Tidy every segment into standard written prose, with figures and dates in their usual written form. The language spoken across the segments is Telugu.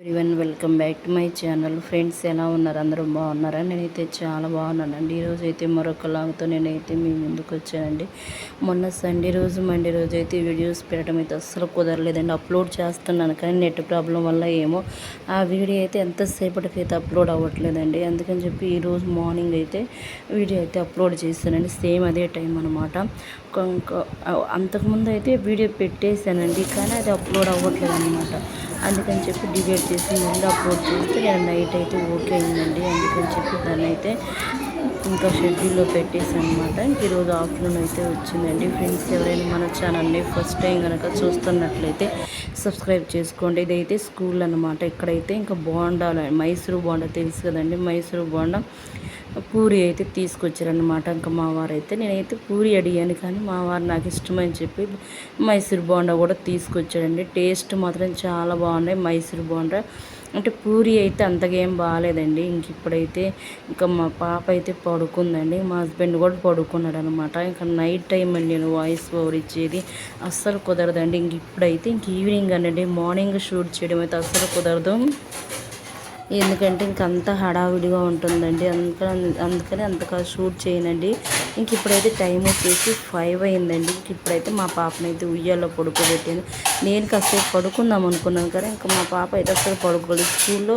Everyone welcome back to my channel. Friends ఎలా ఉన్నారు? అందరూ బాగున్నారా? నేనైతే చాలా బాగున్నానండి. ఈరోజు అయితే మరొక లాగ్తో నేనైతే మీ ముందుకు వచ్చానండి. మొన్న సండే రోజు మండే రోజు అయితే వీడియోస్ పెట్టడం అయితే అస్సలు కుదరలేదండి. అప్లోడ్ చేస్తున్నాను కానీ నెట్ ప్రాబ్లం వల్ల ఏమో ఆ వీడియో అయితే ఎంతసేపటికైతే అప్లోడ్ అవ్వట్లేదండి. అందుకని చెప్పి ఈరోజు మార్నింగ్ అయితే వీడియో అయితే అప్లోడ్ చేశానండి. సేమ్ అదే టైం అనమాట. అంతకుముందు అయితే వీడియో పెట్టేశానండి కానీ అది అప్లోడ్ అవ్వట్లేదు అనమాట. అందుకని చెప్పి డిలీట్ చేసి మళ్ళీ అప్లోడ్ చేస్తే నేను నైట్ అయితే ఓకే అయిందండి. అందుకని చెప్పి దాన్ని అయితే ఇంకా షెడ్యూల్లో పెట్టేసాను అనమాట. ఈరోజు ఆఫ్టర్నూన్ అయితే వచ్చిందండి. ఫ్రెండ్స్ ఎవరైనా మన ఛానల్ని ఫస్ట్ టైం కనుక చూస్తున్నట్లయితే సబ్స్క్రైబ్ చేసుకోండి. ఇదైతే స్కూల్ అనమాట. ఇక్కడైతే ఇంకా బోండాలు, మైసూరు బోండా తెలుసు కదండి, మైసూరు బోండా పూరి అయితే తీసుకొచ్చారనమాట. ఇంకా మా వారు అయితే, నేనైతే పూరి అడిగాను కానీ మా వారు నాకు ఇష్టమని చెప్పి మైసూర్ బోండా కూడా తీసుకొచ్చాడండి. టేస్ట్ మాత్రం చాలా బాగున్నాయి మైసూర్ బోండా. అంటే పూరి అయితే అంతగా ఏం బాగాలేదండి. ఇప్పుడైతే ఇంకా మా పాప అయితే పడుకుందండి, మా హస్బెండ్ కూడా పడుకున్నాడు అనమాట. ఇంకా నైట్ టైం అండి నేను వాయిస్ ఓవర్ ఇచ్చేది అస్సలు కుదరదండి. ఇప్పుడైతే ఈవినింగ్ అనండి, మార్నింగ్ షూట్ చేయడం అయితే అస్సలు కుదరదు. ఎందుకంటే అంత హడావిడిగా ఉంటుందండి. అందుకని అంతగా షూట్ చేయనండి. ఇప్పుడైతే టైం వచ్చేసి 5 అయిందండి. ఇప్పుడైతే మా పాపనైతే ఉయ్యాల్లో పడుకోబెట్టాను. నేను కాసేపు పడుకుందాం అనుకున్నాను కానీ ఇంకా మా పాప అయితే అసలు పడుకోలేదు. స్కూల్లో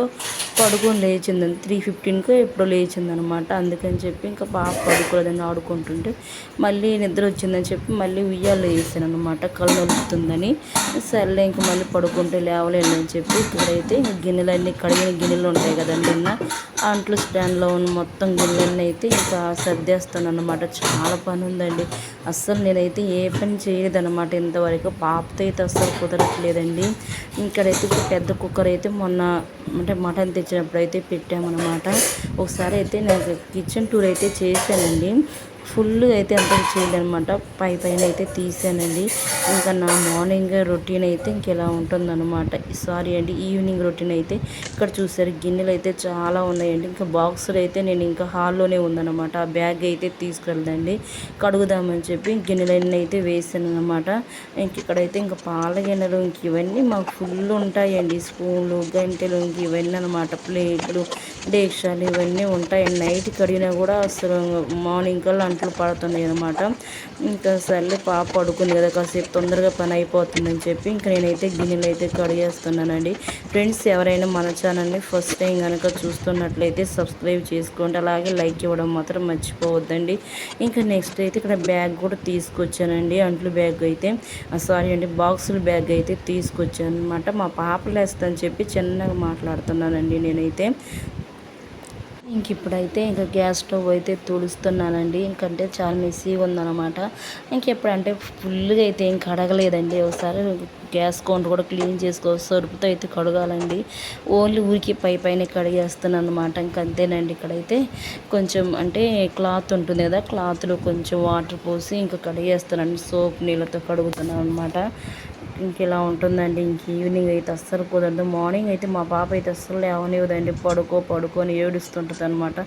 పడుకొని లేచిందని 3:15కో ఎప్పుడో లేచిందనమాట. అందుకని చెప్పి ఇంకా పాప పడుకోలేదని ఆడుకుంటుంటే మళ్ళీ నిద్ర వచ్చిందని చెప్పి మళ్ళీ ఉయ్యాల్లో వేసాను అనమాట. కళ్ళు నొలుపుతుందని. సర్లే ఇంకా మళ్ళీ పడుకుంటే లేవలేను అని చెప్పి ఇక్కడైతే గిన్నెలన్నీ, కడిగిన గిన్నెలు ఉంటాయి కదండి, నిన్న అంట్లు స్టాండ్లో ఉన్న మొత్తం గిన్నెలన్నీ అయితే ఇంకా సర్దేస్తాను అనమాట. చాలా పని ఉందండి. అస్సలు నేనైతే ఏ పని చేయలేదన్నమాట ఇంతవరకు. పాపతో అయితే అస్సలు కుదరట్లేదండి. ఇక్కడైతే పెద్ద కుక్కర్ అయితే మొన్న అంటే మటన్ తెచ్చినప్పుడు అయితే పెట్టామన్నమాట. ఒకసారి అయితే నేను కిచెన్ టూర్ అయితే చేశానండి. ఫుల్ అయితే అంత చేయలేదన్నమాట. పైన అయితే తీసానండి. ఇంకా నా మార్నింగ్ రొటీన్ అయితే ఇంకెలా ఉంటుందన్నమాట. సారీ అండి, ఈవినింగ్ రొటీన్ అయితే ఇక్కడ చూసారు గిన్నెలు అయితే చాలా ఉన్నాయండి. ఇంకా బాక్సులు అయితే నేను ఇంకా హాల్లోనే ఉందన్నమాట. ఆ బ్యాగ్ అయితే తీసుకెళ్దండి కడుగుదామని చెప్పి గిన్నెలన్నీ అయితే వేసాను అనమాట. ఇక్కడైతే ఇంకా పాల గిన్నెలు ఇవన్నీ మాకు ఫుల్ ఉంటాయండి. స్పూన్లు, గంటెలు ఇవన్నీ అనమాట. ప్లేట్లు, డేక్షాలు ఇవన్నీ ఉంటాయండి. నైట్ కడిగినా కూడా అసలు మార్నింగ్ కల్లా అంట్లు పడుతున్నాయి అనమాట. ఇంకా సర్లే పాప పడుకుంది కదా, కాసేపు తొందరగా పని అయిపోతుందని చెప్పి ఇంకా నేనైతే గిన్నెలు అయితే కడిగేస్తున్నానండి. ఫ్రెండ్స్ ఎవరైనా మన ఛానల్ని ఫస్ట్ టైం కనుక చూస్తున్నట్లయితే సబ్స్క్రైబ్ చేసుకోండి. అలాగే లైక్ ఇవ్వడం మాత్రం మర్చిపోవద్దండి. ఇంకా నెక్స్ట్ అయితే ఇక్కడ బ్యాగ్ కూడా తీసుకొచ్చానండి. అంట్లు బ్యాగ్ అయితే సారీ అండి, బాక్సుల బ్యాగ్ అయితే తీసుకొచ్చాను అనమాట. మా పాప లేస్తుందని చెప్పి చిన్నగా మాట్లాడుతున్నానండి నేనైతే. ఇప్పుడైతే ఇంకా గ్యాస్ స్టవ్ అయితే తుడుస్తున్నానండి. ఇంకంటే చాలా మెస్సీగా ఉందన్నమాట. ఎప్పుడంటే ఫుల్గా అయితే ఏం కడగలేదండి. ఒకసారి గ్యాస్ కౌంటర్ కూడా క్లీన్ చేసుకోవచ్చు, సరుపుతో అయితే కడగాలండి. ఓన్లీ ఊరికి పైన కడిగేస్తున్నాను అనమాట. అంతేనండి. ఇక్కడైతే కొంచెం అంటే క్లాత్ ఉంటుంది కదా, క్లాత్లో కొంచెం వాటర్ పోసి ఇంకా కడిగేస్తానండి. సోప్ నీళ్ళతో కడుగుతున్నాను అనమాట. ఇలా ఉంటుందండి. ఈవినింగ్ అయితే అస్సలు కుదరదు. మార్నింగ్ అయితే మా పాప అయితే అస్సలు లేవనివ్వదండి. పడుకొని ఏడుస్తుంటుంది అనమాట.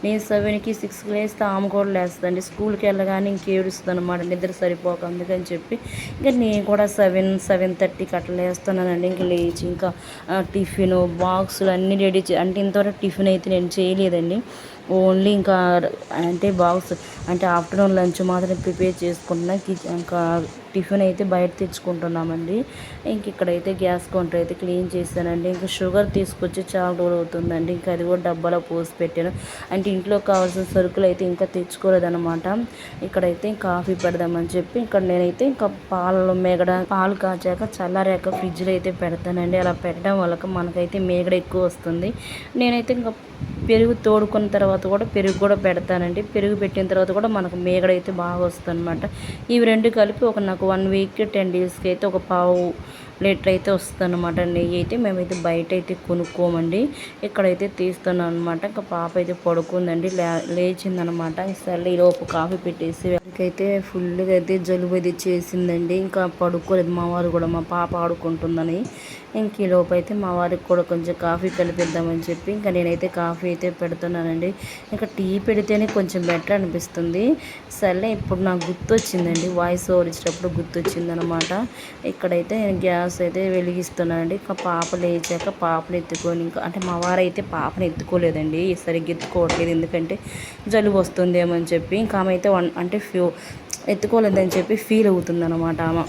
నేను 7కి 6కి లేస్తే ఆమె కూడా లేస్తుందండి. స్కూల్కి వెళ్ళగానే ఏడుస్తుంది అనమాట, నిద్ర సరిపోక. అందుకని చెప్పి ఇంకా నేను కూడా 7:30కి అట్లా లేస్తున్నానండి. లేచి ఇంకా టిఫిన్ బాక్సులు అన్నీ రెడీ అంటే ఇంతవరకు టిఫిన్ అయితే నేను చేయలేదండి. ఓన్లీ ఇంకా అంటే బాక్స్ అంటే ఆఫ్టర్నూన్ లంచ్ మాత్రం ప్రిపేర్ చేసుకుంటున్నాం. ఇంకా టిఫిన్ అయితే బయట తెచ్చుకుంటున్నామండి. ఇక్కడైతే గ్యాస్ కౌంటర్ అయితే క్లీన్ చేశానండి. ఇంకా షుగర్ తీసుకొచ్చి చాలా రోజులు అవుతుందండి. ఇంకా అది కూడా డబ్బాలో పోసి పెట్టాను. అంటే ఇంట్లో కావాల్సిన సరుకులు అయితే ఇంకా తెచ్చుకోలేదన్నమాట. ఇక్కడైతే కాఫీ పెడదామని చెప్పి ఇక్కడ నేనైతే ఇంకా పాలు కాచాక చల్లారాక ఫ్రిడ్జ్లో అయితే పెడతానండి. అలా పెట్టడం వల్ల మనకైతే మేగడ ఎక్కువ వస్తుంది. నేనైతే ఇంకా పెరుగు తోడుకున్న తర్వాత కూడా పెరుగు కూడా పెడతానండి. పెరుగు పెట్టిన తర్వాత కూడా మనకు మేగడ అయితే బాగా వస్తుంది అనమాట. ఇవి రెండు కలిపి నాకు 1 వీక్ 10 డేస్కి అయితే ఒక పావు లీటర్ అయితే వస్తుంది అనమాట. నెయ్యి అయితే మేమైతే బయట అయితే కొనుక్కోమండి. ఇక్కడైతే తీస్తున్నాను అనమాట. ఇంకా పాప అయితే పడుకుందండి, లేచిందనమాట. సరే ఈలోపు కాఫీ పెట్టేసి అయితే ఫుల్గా అయితే జలుబు అయితే చేసిందండి. ఇంకా పడుకోలేదు మా వారు కూడా, మా పాప ఆడుకుంటుందని. ఇంక ఈలోపు అయితే మా వారికి కూడా కొంచెం కాఫీ కలిపిద్దామని చెప్పి ఇంకా నేనైతే కాఫీ అయితే పెడుతున్నానండి. ఇంకా టీ పెడితేనే కొంచెం బెటర్ అనిపిస్తుంది. సర్లే ఇప్పుడు నాకు గుర్తొచ్చిందండి, వాయిస్ ఓవర్ ఇచ్చేటప్పుడు గుర్తొచ్చిందనమాట. ఇక్కడైతే గ్యాస్ అయితే వెలిగిస్తున్నానండి. ఇంకా పాప లేచాక పాపను ఎత్తుకొని, ఇంకా అంటే మా వారైతే పాపను ఎత్తుకోలేదండి, సరిగ్గా ఎత్తుకోవట్లేదు ఎందుకంటే జలుబు వస్తుందేమో అని చెప్పి. ఇంకా ఆమె అయితే అంటే ఎత్తుకోలేదని చెప్పి ఫీల్ అవుతుందన్నమాట ఆమె.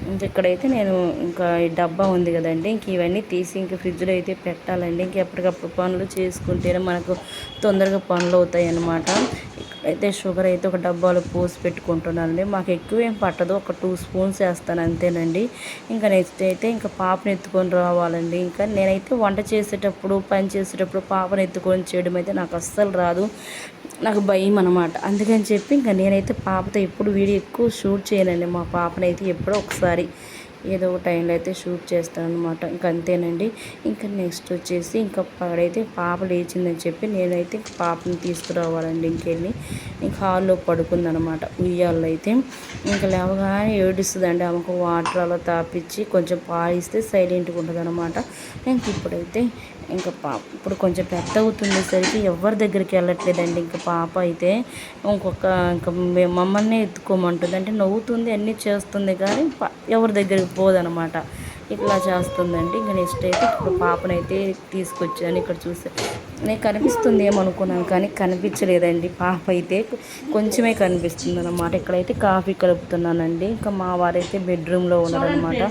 ఇంక ఇక్కడైతే నేను ఇంకా ఈ డబ్బా ఉంది కదండి, ఇంక ఇవన్నీ తీసి ఇంక ఫ్రిడ్జ్లో అయితే పెట్టాలండి. ఇంక ఎప్పటికప్పుడు పనులు చేసుకుంటేనే మనకు తొందరగా పనులు అవుతాయి అన్నమాట. ఇక్కడైతే షుగర్ అయితే ఒక డబ్బాలో పోసి పెట్టుకుంటున్నానండి. మాకు ఎక్కువ ఏం పట్టదు, ఒక 2 స్పూన్స్ వేస్తాను అంతేనండి. ఇంకా నెక్స్ట్ అయితే ఇంకా పాపను ఎత్తుకొని రావాలండి. ఇంకా నేనైతే వంట చేసేటప్పుడు పని చేసేటప్పుడు పాపను ఎత్తుకొని చేయడం అయితే నాకు అస్సలు రాదు, నాకు భయం అనమాట. అందుకని చెప్పి ఇంకా నేనైతే పాపతో ఎప్పుడు వీడియో ఎక్కువ షూట్ చేయనండి. మా పాపనైతే ఎప్పుడో ఒకసారి ఏదో ఒక టైంలో అయితే షూట్ చేస్తాను అనమాట. ఇంక అంతేనండి. ఇంకా నెక్స్ట్ వచ్చేసి ఇంకా అక్కడైతే పాప లేచిందని చెప్పి నేనైతే పాపని తీసుకురావాలండి. ఇంకెళ్ళి ఇంక హాల్లో పడుకుందనమాట ఉయ్యాల్లో అయితే. ఇంకా లేవగానే ఏడుస్తుందండి. ఆమెకు వాటర్ అలా తాపించి కొంచెం పాలిస్తే సైలెంట్గా ఉంటుంది అనమాట. ఇంక ఇప్పుడైతే ఇంకా పాప ఇప్పుడు కొంచెం పెద్ద అవుతుండేసరికి ఎవరి దగ్గరికి వెళ్ళట్లేదండి. ఇంకా పాప అయితే ఇంకా మమ్మల్ని ఎత్తుకోమంటుంది, అంటే నవ్వుతుంది అన్నీ చేస్తుంది కానీ ఎవరి దగ్గరికి పోదనమాట. ఇట్లా చేస్తుందండి. ఇంకా నెక్స్ట్ అయితే ఇప్పుడు పాపనైతే తీసుకొచ్చాను. ఇక్కడ చూస్తే నేను కనిపిస్తుంది ఏమనుకున్నాను కానీ కనిపించలేదండి. పాప అయితే కొంచెమే కనిపిస్తుంది అనమాట. ఇక్కడైతే కాఫీ కలుపుతున్నానండి. ఇంకా మా వారైతే బెడ్రూమ్లో ఉన్నారనమాట.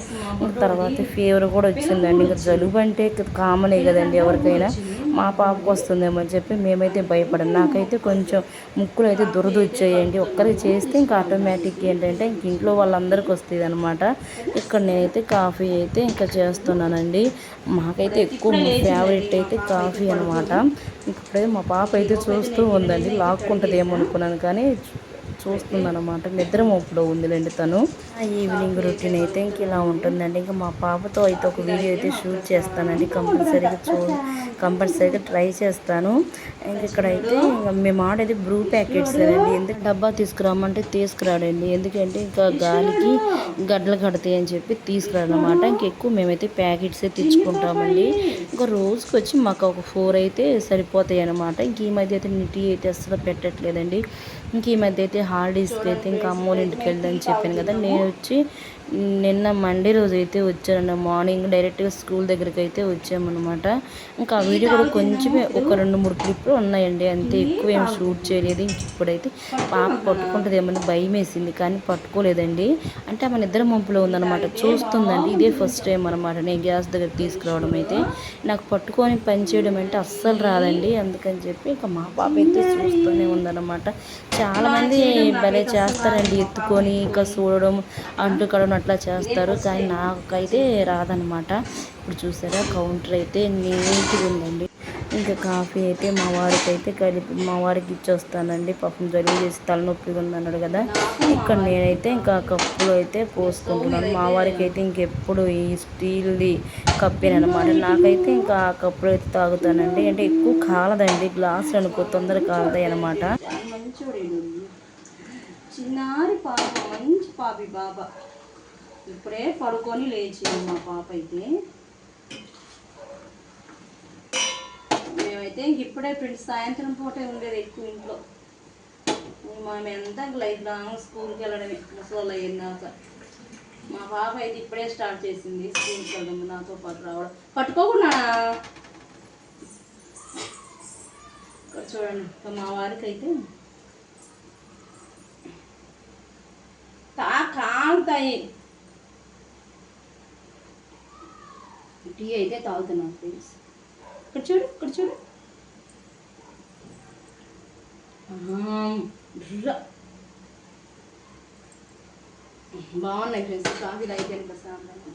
ఇంకా తర్వాత ఫీవర్ కూడా వచ్చిందండి. ఇంకా జలుబు అంటే కామనే కదండి ఎవరికైనా, మా పాపకు వస్తుందేమో అని చెప్పి మేమైతే భయపడాం. నాకైతే కొంచెం ముక్కులు అయితే దురద వచ్చాయండి. ఒక్కరికి చేస్తే ఇంకా ఆటోమేటిక్ ఏంటంటే ఇంక ఇంట్లో వాళ్ళందరికీ వస్తుంది అనమాట. ఇక్కడ నేనైతే కాఫీ అయితే ఇంకా చేస్తున్నానండి. మాకైతే ఎక్కువ ఫేవరెట్ అయితే కాఫీ అనమాట. ఇప్పుడైతే మా పాప అయితే చూస్తూ ఉందండి, లాక్కుంటుంది ఏమనుకున్నాను కానీ చూస్తుందన్నమాట. నిద్ర మోపులో ఉందిలేండి తను. ఈవినింగ్ రొటీన్ అయితే ఇంక ఇలా ఉంటుందండి. ఇంకా మా పాపతో అయితే ఒక వీడియో అయితే షూట్ చేస్తానండి. కంపల్సరీగా ట్రై చేస్తాను. ఇంక ఇక్కడైతే ఇంకా మేము ఆడేది బ్రూ ప్యాకెట్స్ అండి. ఎందుకు డబ్బా తీసుకురామంటే తీసుకురాడండి, ఎందుకంటే ఇంకా గాలికి గడ్డలు కడతాయి అని చెప్పి తీసుకురాడనమాట. ఇంకెక్కువ మేమైతే ప్యాకెట్సే తెచ్చుకుంటామండి. ఇంకా రోజుకి వచ్చి మాకు ఒక 4 అయితే సరిపోతాయి అనమాట. ఇంక ఈ మధ్య అయితే టీ అయితే అసలు పెట్టట్లేదండి. ఇంక ఈ మధ్య అయితే హాలిడేస్కి అయితే ఇంకా అమ్మోళ్ళ ఇంటికి వెళ్దామని చెప్పాను కదా, నేను వచ్చి నిన్న మండే రోజు అయితే వచ్చానండి. మార్నింగ్ డైరెక్ట్గా స్కూల్ దగ్గరికి అయితే వచ్చామన్నమాట. ఇంకా ఆ వీడియో కూడా కొంచెమే ఒక 2-3 క్లిప్లు ఉన్నాయండి, అంతే, ఎక్కువ ఏం షూట్ చేయలేదు. ఇంక ఇప్పుడైతే పాప పట్టుకుంటుంది ఏమని భయం వేసింది కానీ పట్టుకోలేదండి. అంటే ఆమె నిద్ర మంపులో ఉందన్నమాట, చూస్తుందండి. ఇదే ఫస్ట్ టైం అనమాట నేను గ్యాస్ దగ్గర తీసుకురావడం అయితే. నాకు పట్టుకొని పని చేయడం అంటే అస్సలు రాదండి. అందుకని చెప్పి ఇంకా మా పాప అయితే చూస్తూనే ఉందన్నమాట. చాలామంది భలే చేస్తారండి, ఎత్తుకొని ఇంకా చూడడం అంటుకడడం అట్లా చేస్తారు, కానీ నాకైతే రాదనమాట. ఇప్పుడు చూసారా కౌంటర్ అయితే నీట్గా ఉందండి. ఇంకా కాఫీ అయితే మా వారికి ఇచ్చొస్తానండి. పాపం జలుబు చేసి తలనొప్పిగా ఉందన్నాడు కదా, ఇక్కడ నేనైతే ఇంకా కప్పులో అయితే పోసుకుంటున్నాను. మా వారికి అయితే ఇంకెప్పుడు ఈ స్టీల్ది కప్పేనమాట. నాకైతే ఇంకా ఆ కప్పులో అయితే తాగుతానండి. అంటే ఎక్కువ కాలదండి, గ్లాసులు అనుకో తొందరగా కాలదాయి అనమాట. చిన్నారి పాప, మంచి పాపి పాప, ఇప్పుడే పడుకొని లేచింది మా పాప అయితే. మేమైతే ఇంక ఇప్పుడే ఫ్రెండ్స్ సాయంత్రం పూటే ఉండేది ఎక్కువ ఇంట్లో. మనం ఎంత లైఫ్ లాంగ్ స్కూల్కి వెళ్ళడమే ముసలు అయ్యిందాక. మా పాప అయితే ఇప్పుడే స్టార్ట్ చేసింది స్కూల్కి వెళ్ళడం, నాతో పాటు రావడం. పట్టుకోకుండా చూడండి. మా వారికి అయితే కాలుతాయి, టీ అయితే తాగుతున్నాను ఫ్రెండ్స్. ఇక్కడ చూడు, ఇక్కడ చూడు, బాగున్నాయి ఫ్రెండ్స్. కాఫీలు అయితే ప్రశాంతంగా.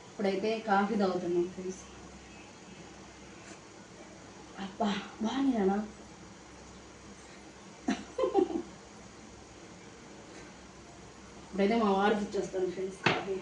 ఇప్పుడైతే కాఫీ తాగుతున్నాం ఫ్రెండ్స్. అబ్బా బాగానేనా. ఇప్పుడైతే మా వారికి ఇచ్చేస్తాను ఫ్రెండ్స్ కాఫీ.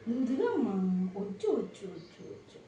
నువ్వుదిగమ్మా వచ్చు వచ్చు వచ్చు వచ్చు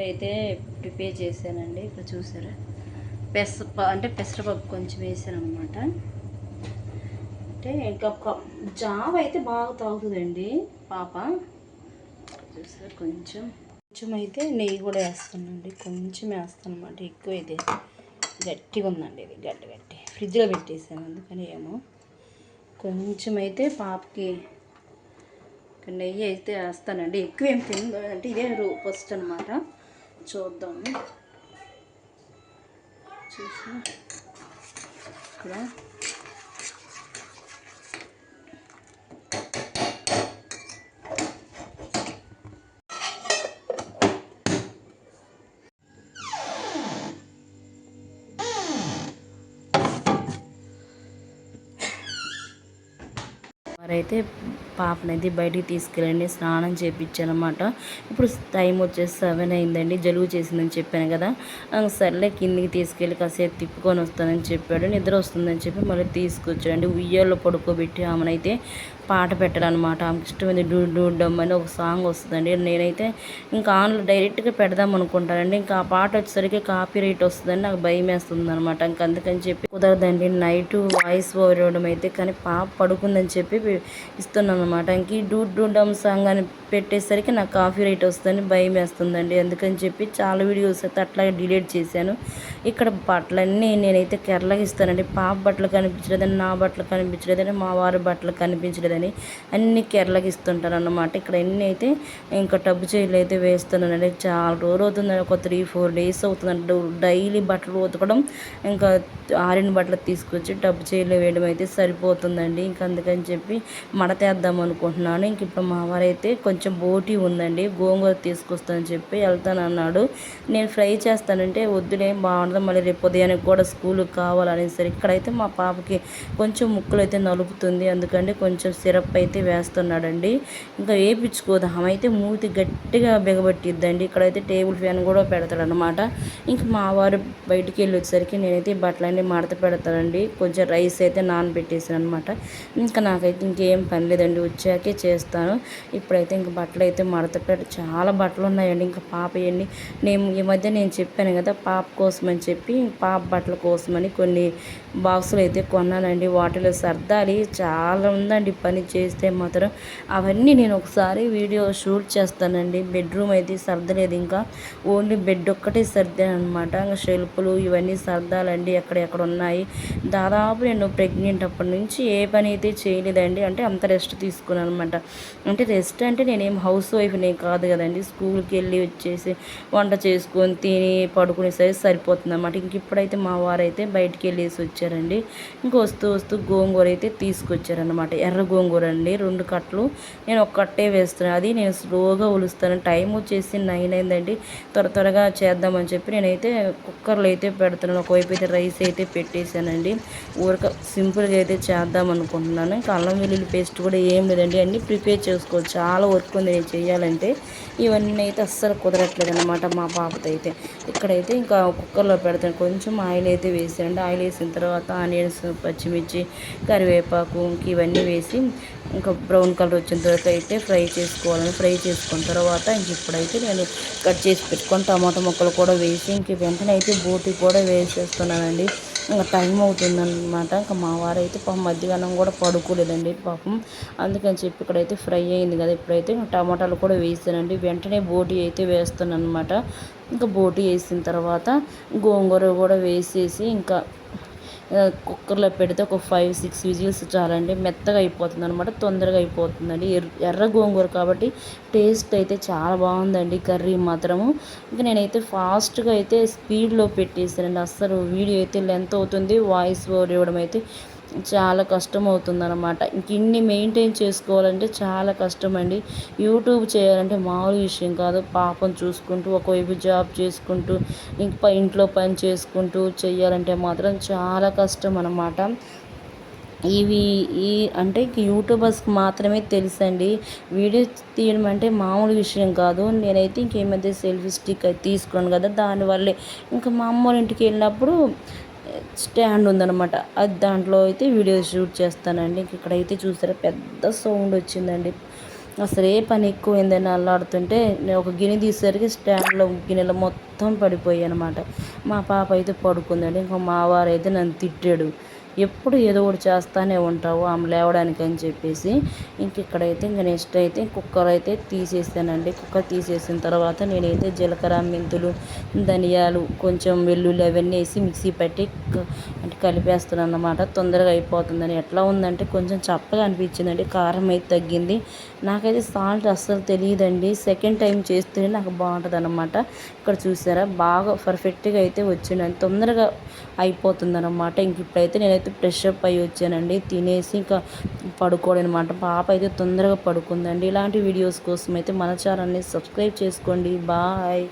అయితే ప్రిపేర్ చేశానండి. ఇప్పుడు చూసారా పెసరపప్పు కొంచెం వేసాను అనమాట. అంటే ఇంకా జావ అయితే బాగా తాగుతుందండి పాప. చూసారా కొంచెం అయితే నెయ్యి కూడా వేస్తానండి. కొంచెం వేస్తాను అనమాట, ఎక్కువ అయితే గట్టిగా ఉందండి. ఇది గట్టి ఫ్రిడ్జ్లో పెట్టేసాను, అందుకని ఏమో కొంచెం అయితే పాపకి నెయ్యి అయితే వేస్తానండి. ఎక్కువ ఏం తిందో అంటే ఇదే ఫస్ట్ అనమాట. చూద్దాము. చూసి ఇక్కడ మరైతే పాపనైతే బయటికి తీసుకెళ్ళండి, స్నానం చేయించానమాట. ఇప్పుడు టైం వచ్చేసి 7 అయిందండి. జలుబు చేసిందని చెప్పాను కదా. సర్లే కిందికి తీసుకెళ్ళి కాసేపు తిప్పుకొని వస్తానని చెప్పాడు. నిద్ర వస్తుందని చెప్పి మళ్ళీ తీసుకొచ్చాడండి. ఉయ్యాల్లో పడుకోబెట్టి ఆమెనైతే పాట పెట్టాలన్నమాట. ఆమెకి ఇష్టమైంది డూడమ్ అని ఒక సాంగ్ వస్తుందండి. నేనైతే ఇంకా ఆన్లో డైరెక్ట్గా పెడదాం అనుకుంటానండి. ఇంకా ఆ పాట వచ్చేసరికి కాపీ రైట్ వస్తుందని నాకు భయం వేస్తుంది అనమాట. ఇంకా అందుకని చెప్పి కుదరదండి. నైట్ వాయిస్ ఓవర్ ఇవ్వడం అయితే, కానీ పాప పడుకుందని చెప్పి ఇస్తున్నాను అనమాట. ఇంక ఈ డూడమ్ సాంగ్ అని పెట్టేసరికి నాకు కాపీ రైట్ వస్తుందని భయం వేస్తుందండి. అందుకని చెప్పి చాలా వీడియోస్ అయితే అట్లాగే డిలీట్ చేశాను. ఇక్కడ బట్టలన్నీ నేనైతే కేరళకి ఇస్తానండి. పాప బట్టలు కనిపించలేదని, నా బట్టలు కనిపించలేదని, మా వారి బట్టలు కనిపించలేదని అన్ని కేరళకి ఇస్తుంటాను అన్నమాట. ఇక్కడ ఎన్ని అయితే ఇంకా టబ్బు చైర్లు అయితే వేస్తున్నానండి. చాలా రోజులు అవుతుందండి, ఒక 3-4 డేస్ అవుతుందండి. డైలీ బట్టలు ఉతకడం, ఇంకా ఆరిన బట్టలు తీసుకొచ్చి టబ్బు చైర్లో వేయడం అయితే సరిపోతుందండి. ఇంకా అందుకని చెప్పి మడతేద్దాం అనుకుంటున్నాను. ఇంక ఇప్పుడు మా వారైతే కొంచెం బోటీ ఉందండి, గోంగూర తీసుకొస్తానని చెప్పి వెళ్తానన్నాడు. నేను ఫ్రై చేస్తానంటే వద్దులే, బాగుండదు, మళ్ళీ రేపు ఉదయానికి కూడా స్కూల్కి కావాలనేసరికి ఇక్కడైతే మా పాపకి కొంచెం ముక్కలు అయితే నలుపుతుంది. అందుకంటే కొంచెం సిరప్ అయితే వేస్తున్నాడండి. ఇంకా వేయించుకోదు, ఆమె అయితే మూతి గట్టిగా బిగబట్టిద్దండి. ఇక్కడైతే టేబుల్ ఫ్యాన్ కూడా పెడతాడనమాట. ఇంకా మా వారు బయటికి వెళ్ళి వచ్చేసరికి నేనైతే బట్టలన్నీ మడత పెడతానండి. కొంచెం రైస్ అయితే నానబెట్టేసాను అనమాట. ఇంకా నాకైతే ఇంకేం పని లేదండి, వచ్చాకే చేస్తాను. ఇప్పుడైతే ఇంక బట్టలు అయితే మడత చాలా బట్టలు ఉన్నాయండి. ఇంకా పాప ఎన్ని ఈ మధ్య నేను చెప్పాను కదా పాప కోసం అని చెప్పి, పాప బట్టల కోసమని కొన్ని బాక్సులు అయితే కొన్నానండి. వాటిలో సర్దాలి చాలా ఉందండి పని చేస్తే మాత్రం. అవన్నీ నేను ఒకసారి వీడియో షూట్ చేస్తానండి. బెడ్రూమ్ అయితే సర్దలేదు, ఇంకా ఓన్లీ బెడ్ ఒక్కటే సర్దాను అనమాట. ఇంకా షెల్ఫ్లు ఇవన్నీ సర్దాలండి, ఎక్కడెక్కడ ఉన్నాయి. దాదాపు నేను ప్రెగ్నెంట్ అప్పటి నుంచి ఏ పని అయితే చేయలేదండి. అంటే అంత రెస్ట్ తీసుకున్నాను అనమాట. అంటే రెస్ట్ అంటే నేనేం హౌస్ వైఫ్ని కాదు కదండి. స్కూల్కి వెళ్ళి వచ్చేసి వంట చేసుకొని తిని పడుకునేసరికి సరిపోతుంది అన్నమాట. ఇంక ఇప్పుడైతే మా వారైతే బయటికి వెళ్ళేసి వచ్చారండి. ఇంక వస్తూ వస్తూ గోంగూర అయితే తీసుకొచ్చారనమాట. ఎర్ర గోంగూర అండి, 2 కట్టలు. నేను ఒక కట్టే వేస్తున్నాను. అది నేను స్లోగా ఉలుస్తాను. టైం వచ్చేసి 9 అయిందండి. త్వరగా చేద్దామని చెప్పి నేనైతే కుక్కర్లో అయితే పెడుతున్నాను. ఒకవైపు అయితే రైస్ అయితే పెట్టేశానండి. ఊరక సింపుల్గా అయితే చేద్దాం అనుకుంటున్నాను. ఇంకా అల్లం వెల్లుల్లి పేస్ట్ కూడా ఏం లేదండి, అన్నీ ప్రిపేర్ చేసుకోవచ్చు. చాలా వర్క్ ఉంది నేను చేయాలంటే. ఇవన్నీ అయితే అస్సలు కుదరట్లేదు అనమాట మా పాపతో అయితే. ఇక్కడైతే ఇంకా కుక్కర్లో పెడతాను. కొంచెం ఆయిల్ అయితే వేసానండి. ఆయిల్ వేసిన తర్వాత ఆనియన్స్, పచ్చిమిర్చి, కరివేపాకు ఇంక ఇవన్నీ వేసి ఇంకా బ్రౌన్ కలర్ వచ్చిన తర్వాత అయితే ఫ్రై చేసుకోవాలని. ఫ్రై చేసుకున్న తర్వాత ఇంక ఇప్పుడైతే నేను కట్ చేసి పెట్టుకొని టమాటా ముక్కలు కూడా వేసి ఇంక వెంటనే అయితే బోటి కూడా వేసేస్తున్నానండి. ఇంకా టైం అవుతుందన్నమాట. ఇంకా మా వారైతే పాపం మధ్యాహ్నం కూడా పడుకోలేదండి పాపం. అందుకని చెప్పి ఇక్కడైతే ఫ్రై అయింది కదా, ఇప్పుడైతే టమాటాలు కూడా వేసానండి. వెంటనే బోటి అయితే వేస్తాను అనమాట. ఇంకా బోటి వేసిన తర్వాత గోంగూర కూడా వేసేసి ఇంకా కుక్కర్లో పెడితే ఒక 5-6 విజిల్స్ చాలండి. మెత్తగా అయిపోతుంది అనమాట, తొందరగా అయిపోతుందండి. ఎర్ర గోంగూర కాబట్టి టేస్ట్ అయితే చాలా బాగుందండి కర్రీ మాత్రము. ఇంకా నేనైతే ఫాస్ట్గా అయితే స్పీడ్లో పెట్టేసానండి. అస్సలు వీడియో అయితే లెంత్ అవుతుంది, వాయిస్ ఓవర్ ఇవ్వడం అయితే చాలా కష్టం అవుతుందన్నమాట. ఇంక ఇన్ని మెయింటైన్ చేసుకోవాలంటే చాలా కష్టం అండి. యూట్యూబ్ చేయాలంటే మామూలు విషయం కాదు. పాపం చూసుకుంటూ ఒకవైపు జాబ్ చేసుకుంటూ ఇంక ఇంట్లో పని చేసుకుంటూ చేయాలంటే మాత్రం చాలా కష్టం అన్నమాట. ఇవి అంటే యూట్యూబర్స్కి మాత్రమే తెలుసండి వీడియో తీయడం అంటే మామూలు విషయం కాదు. నేనైతే ఇంక ఈ మధ్య సెల్ఫీ స్టిక్ అయితే తీసుకున్నాను కదా, దానివల్లే ఇంకా మా అమ్మ వాళ్ళ ఇంటికి వెళ్ళినప్పుడు స్టాండ్ ఉందన్నమాట, అది దాంట్లో అయితే వీడియో షూట్ చేస్తానండి. ఇంక ఇక్కడైతే చూసారా పెద్ద సౌండ్ వచ్చిందండి. అసలు ఏ పని ఎక్కువైందని అల్లాడుతుంటే నేను ఒక గిన్నె తీసేసరికి స్టాండ్లో గిన్నెలో మొత్తం పడిపోయాయి అనమాట. మా పాప అయితే పడుకుందండి. ఇంకా మా వారైతే నన్ను తిట్టాడు, ఎప్పుడు ఏదో ఒకటి చేస్తానే ఉంటావు ఆమె లేవడానికి అని చెప్పేసి. ఇక్కడైతే ఇంక నెక్స్ట్ అయితే కుక్కర్ అయితే తీసేసానండి. కుక్కర్ తీసేసిన తర్వాత నేనైతే జీలకర్ర, మెంతులు, ధనియాలు, కొంచెం వెల్లుల్లి అవన్నీ వేసి మిక్సీ పట్టి అంటే కలిపేస్తున్నాను అన్నమాట. తొందరగా అయిపోతుందని. ఎట్లా ఉందంటే కొంచెం చప్పగా అనిపించిందండి, కారం అయితే తగ్గింది. నాకైతే సాల్ట్ అస్సలు తెలియదండి, సెకండ్ టైం చేస్తేనే నాకు బాగుంటుంది అన్నమాట. ఇక్కడ చూసారా బాగా పర్ఫెక్ట్గా అయితే వచ్చిందండి, తొందరగా అయిపోతుంది అనమాట. ఇంక ఇప్పుడైతే నేనైతే ఫ్రెష్ అప్ అయ్యి వచ్చానండి, తినేసి ఇంకా పడుకోవడం అనమాట. పాప అయితే తొందరగా పడుకుందండి. ఇలాంటి వీడియోస్ కోసం అయితే మన ఛానల్ని సబ్స్క్రైబ్ చేసుకోండి. బాయ్.